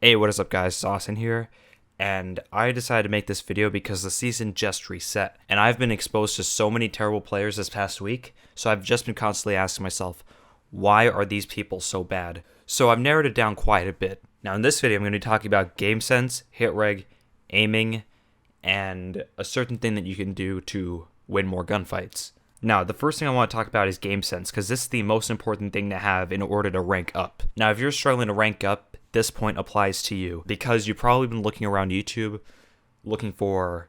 Hey, what is up guys, it's Austin here, and I decided to make this video because the season just reset, and I've been exposed to so many terrible players this past week, so I've just been constantly asking myself, why are these people so bad? So I've narrowed it down quite a bit. Now in this video I'm going to be talking about game sense, hit reg, aiming, and a certain thing that you can do to win more gunfights. Now, the first thing I want to talk about is game sense, because this is the most important thing to have in order to rank up. Now, if you're struggling to rank up, this point applies to you, because you've probably been looking around YouTube, looking for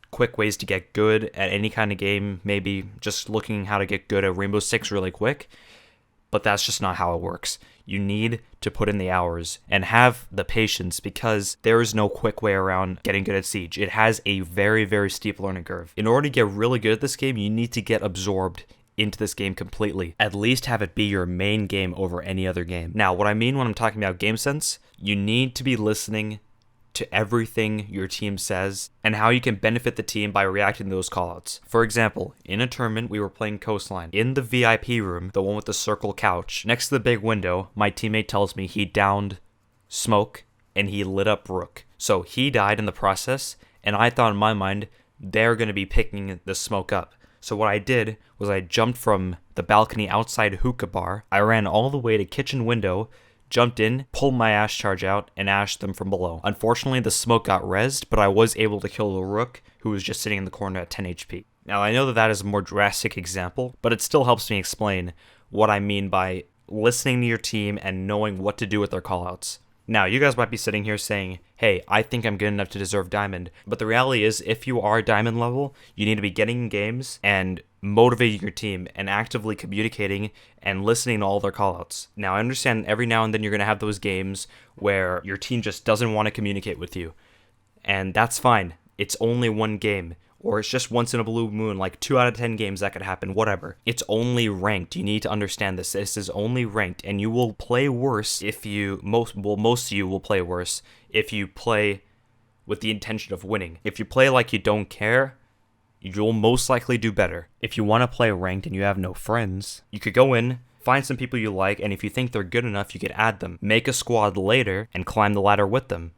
quick ways to get good at any kind of game, maybe just looking how to get good at Rainbow Six really quick, but that's just not how it works. You need to put in the hours and have the patience, because there is no quick way around getting good at Siege. It has a very, very steep learning curve. In order to get really good at this game, you need to get absorbed into this game completely. At least have it be your main game over any other game. Now, what I mean when I'm talking about game sense, you need to be listening to everything your team says and how you can benefit the team by reacting to those callouts. For example, in a tournament, we were playing Coastline. In the VIP room, the one with the circle couch, next to the big window, my teammate tells me he downed smoke and he lit up Rook. So he died in the process, and I thought in my mind, they're going to be picking the smoke up. So what I did was I jumped from the balcony outside hookah bar, I ran all the way to kitchen window, jumped in, pulled my ash charge out, and ashed them from below. Unfortunately, the smoke got rezzed, but I was able to kill the Rook, who was just sitting in the corner at 10 HP. Now, I know that that is a more drastic example, but it still helps me explain what I mean by listening to your team and knowing what to do with their callouts. Now, you guys might be sitting here saying, hey, I think I'm good enough to deserve Diamond. But the reality is, if you are Diamond level, you need to be getting in games and motivating your team and actively communicating and listening to all their callouts. Now, I understand every now and then you're going to have those games where your team just doesn't want to communicate with you. And that's fine. It's only one game. Or it's just once in a blue moon, like 2 out of 10 games that could happen, whatever. It's only ranked. You need to understand this. This is only ranked, and you will play worse if you, most of you will play worse if you play with the intention of winning. If you play like you don't care, you'll most likely do better. If you want to play ranked and you have no friends, you could go in, find some people you like, and if you think they're good enough, you could add them. Make a squad later and climb the ladder with them.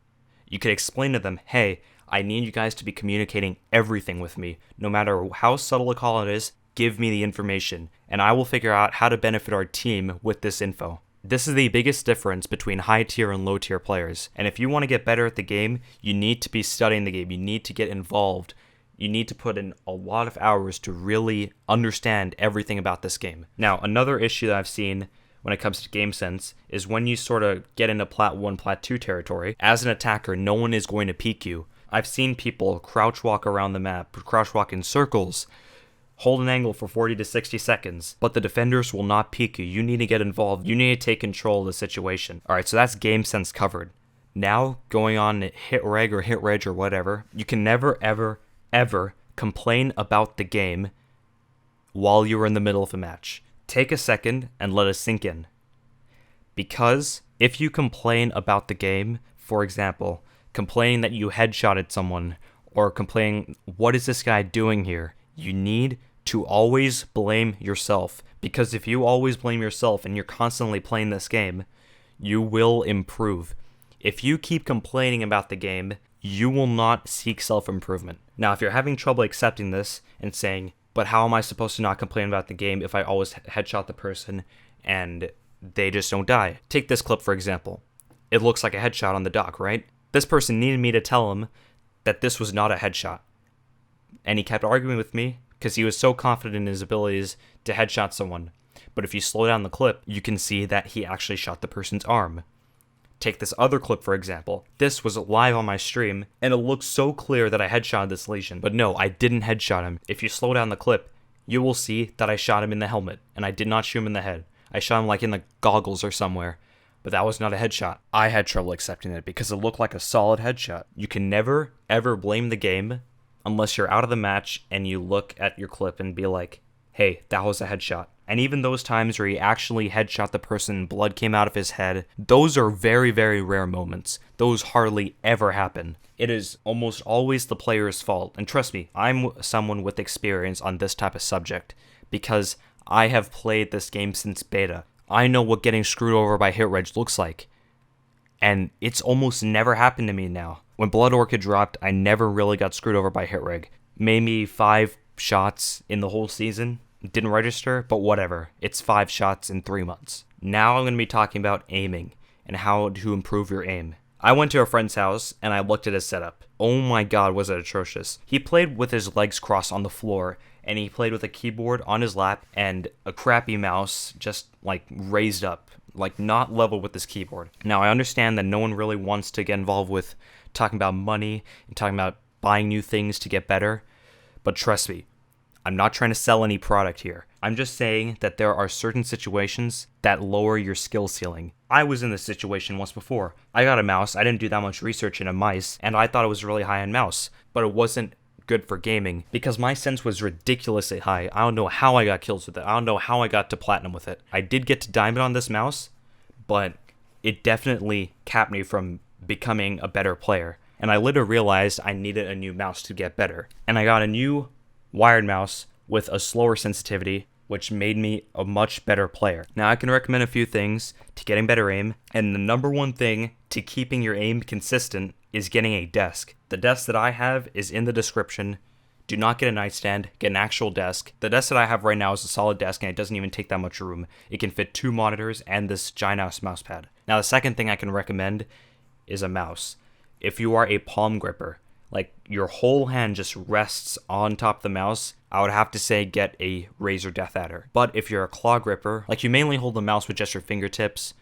You could explain to them, hey, I need you guys to be communicating everything with me. No matter how subtle a call it is, give me the information, and I will figure out how to benefit our team with this info. This is the biggest difference between high tier and low tier players, and if you want to get better at the game, you need to be studying the game, you need to get involved, you need to put in a lot of hours to really understand everything about this game. Now, another issue that I've seen when it comes to game sense is when you sort of get into Plat 1, Plat 2 territory, as an attacker, no one is going to peek you. I've seen people crouch walk around the map, crouch walk in circles, hold an angle for 40 to 60 seconds, but the defenders will not peek you. You need to get involved. You need to take control of the situation. Alright, so that's game sense covered. Now, going on hit reg or whatever, you can never, ever complain about the game while you're in the middle of a match. Take a second and let it sink in. Because if you complain about the game, for example, complaining that you headshotted someone, or complaining, what is this guy doing here? You need to always blame yourself, because if you always blame yourself and you're constantly playing this game, you will improve. If you keep complaining about the game, you will not seek self-improvement. Now, if you're having trouble accepting this and saying, but how am I supposed to not complain about the game if I always headshot the person and they just don't die? Take this clip for example. It looks like a headshot on the dock, right? This person needed me to tell him that this was not a headshot. And he kept arguing with me because he was so confident in his abilities to headshot someone. But if you slow down the clip, you can see that he actually shot the person's arm. Take this other clip for example. This was live on my stream, and it looks so clear that I headshotted this lesion. But no, I didn't headshot him. If you slow down the clip, you will see that I shot him in the helmet, and I did not shoot him in the head. I shot him like in the goggles or somewhere. But that was not a headshot. I had trouble accepting it because it looked like a solid headshot. You can never, ever blame the game unless you're out of the match and you look at your clip and be like, hey, that was a headshot. And even those times where he actually headshot the person, blood came out of his head, those are very, very rare moments. Those hardly ever happen. It is almost always the player's fault. And trust me, I'm someone with experience on this type of subject because I have played this game since beta. I know what getting screwed over by hit reg looks like. and it's almost never happened to me now. When Blood Orchid dropped, I never really got screwed over by hit rig. Maybe 5 shots in the whole season. Didn't register, but whatever. It's 5 shots in 3 months. Now I'm going to be talking about aiming and how to improve your aim. I went to a friend's house and I looked at his setup. Oh my god, was it atrocious. He played with his legs crossed on the floor, and he played with a keyboard on his lap and a crappy mouse just like raised up, like not level with his keyboard. Now I understand that no one really wants to get involved with talking about money and talking about buying new things to get better, but trust me, I'm not trying to sell any product here. I'm just saying that there are certain situations that lower your skill ceiling. I was in this situation once before. I got a mouse, I didn't do that much research into mice, and I thought it was a really high-end mouse, but it wasn't good for gaming because my sense was ridiculously high. I don't know how I got kills with it. I don't know how I got to platinum with it. I did get to diamond on this mouse, but it definitely capped me from becoming a better player. And I later realized I needed a new mouse to get better. And I got a new wired mouse with a slower sensitivity, which made me a much better player. Now I can recommend a few things to getting better aim, and the number one thing to keeping your aim consistent is getting a desk. The desk that I have is in the description. Do not get a nightstand, get an actual desk. The desk that I have right now is a solid desk and it doesn't even take that much room. It can fit 2 monitors and this giant-ass mouse pad. Now the second thing I can recommend is a mouse. If you are a palm gripper, like your whole hand just rests on top of the mouse, I would have to say get a Razer Death Adder. But if you're a claw gripper, like you mainly hold the mouse with just your fingertips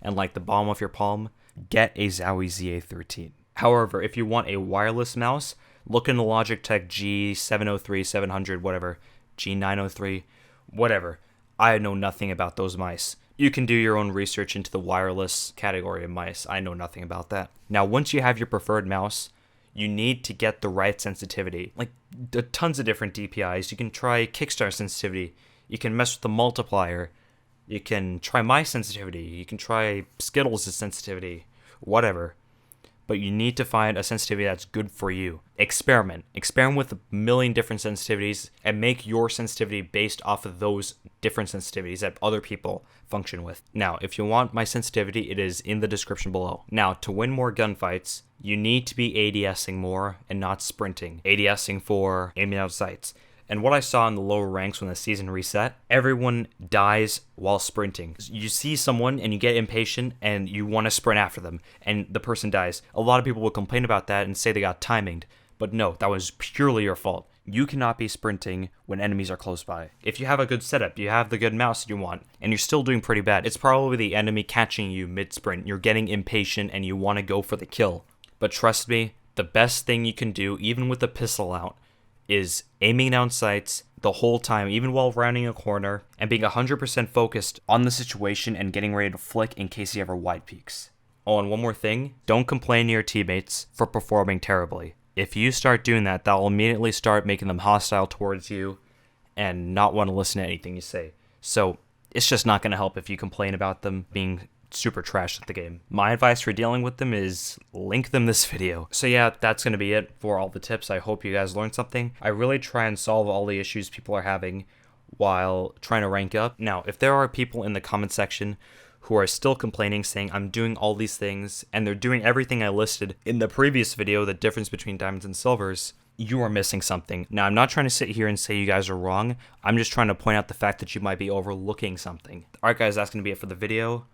and like the bottom of your palm, get a Zowie ZA13. However, if you want a wireless mouse, look in the Logitech G703, 700, whatever, G903, whatever. I know nothing about those mice. You can do your own research into the wireless category of mice. I know nothing about that. Now, once you have your preferred mouse, you need to get the right sensitivity. Like, tons of different DPIs. You can try Kickstarter sensitivity. You can mess with the multiplier. You can try my sensitivity. You can try Skittles' sensitivity. Whatever. But you need to find a sensitivity that's good for you. Experiment. Experiment with a million different sensitivities and make your sensitivity based off of those different sensitivities that other people function with. Now, if you want my sensitivity, it is in the description below. Now, to win more gunfights, you need to be ADSing more and not sprinting. ADSing for aiming out sights. And what I saw in the lower ranks when the season reset, everyone dies while sprinting. You see someone and you get impatient and you want to sprint after them and the person dies. A lot of people will complain about that and say they got timinged. But no, that was purely your fault. You cannot be sprinting when enemies are close by. If you have a good setup, you have the good mouse that you want, and you're still doing pretty bad, it's probably the enemy catching you mid-sprint. You're getting impatient and you want to go for the kill. But trust me, the best thing you can do, even with the pistol out, is aiming down sights the whole time, even while rounding a corner, and being 100% focused on the situation and getting ready to flick in case he ever wide peeks. Oh, and one more thing, don't complain to your teammates for performing terribly. If you start doing that, that will immediately start making them hostile towards you and not want to listen to anything you say. So it's just not going to help if you complain about them being super trash at the game. My advice for dealing with them is link them this video. So yeah, that's going to be it for all the tips. I hope you guys learned something. I really try and solve all the issues people are having while trying to rank up. Now, if there are people in the comment section who are still complaining, saying I'm doing all these things and they're doing everything I listed in the previous video, the difference between diamonds and silvers, you are missing something. Now, I'm not trying to sit here and say you guys are wrong. I'm just trying to point out the fact that you might be overlooking something. Alright guys, that's going to be it for the video.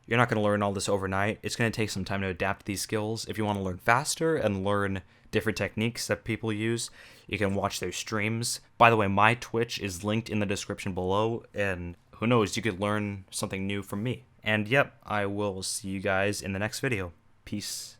You're not going to learn all this overnight. It's going to take some time to adapt these skills. If you want to learn faster and learn different techniques that people use, you can watch their streams. By the way, my Twitch is linked in the description below, and who knows, you could learn something new from me. And yep, I will see you guys in the next video. Peace.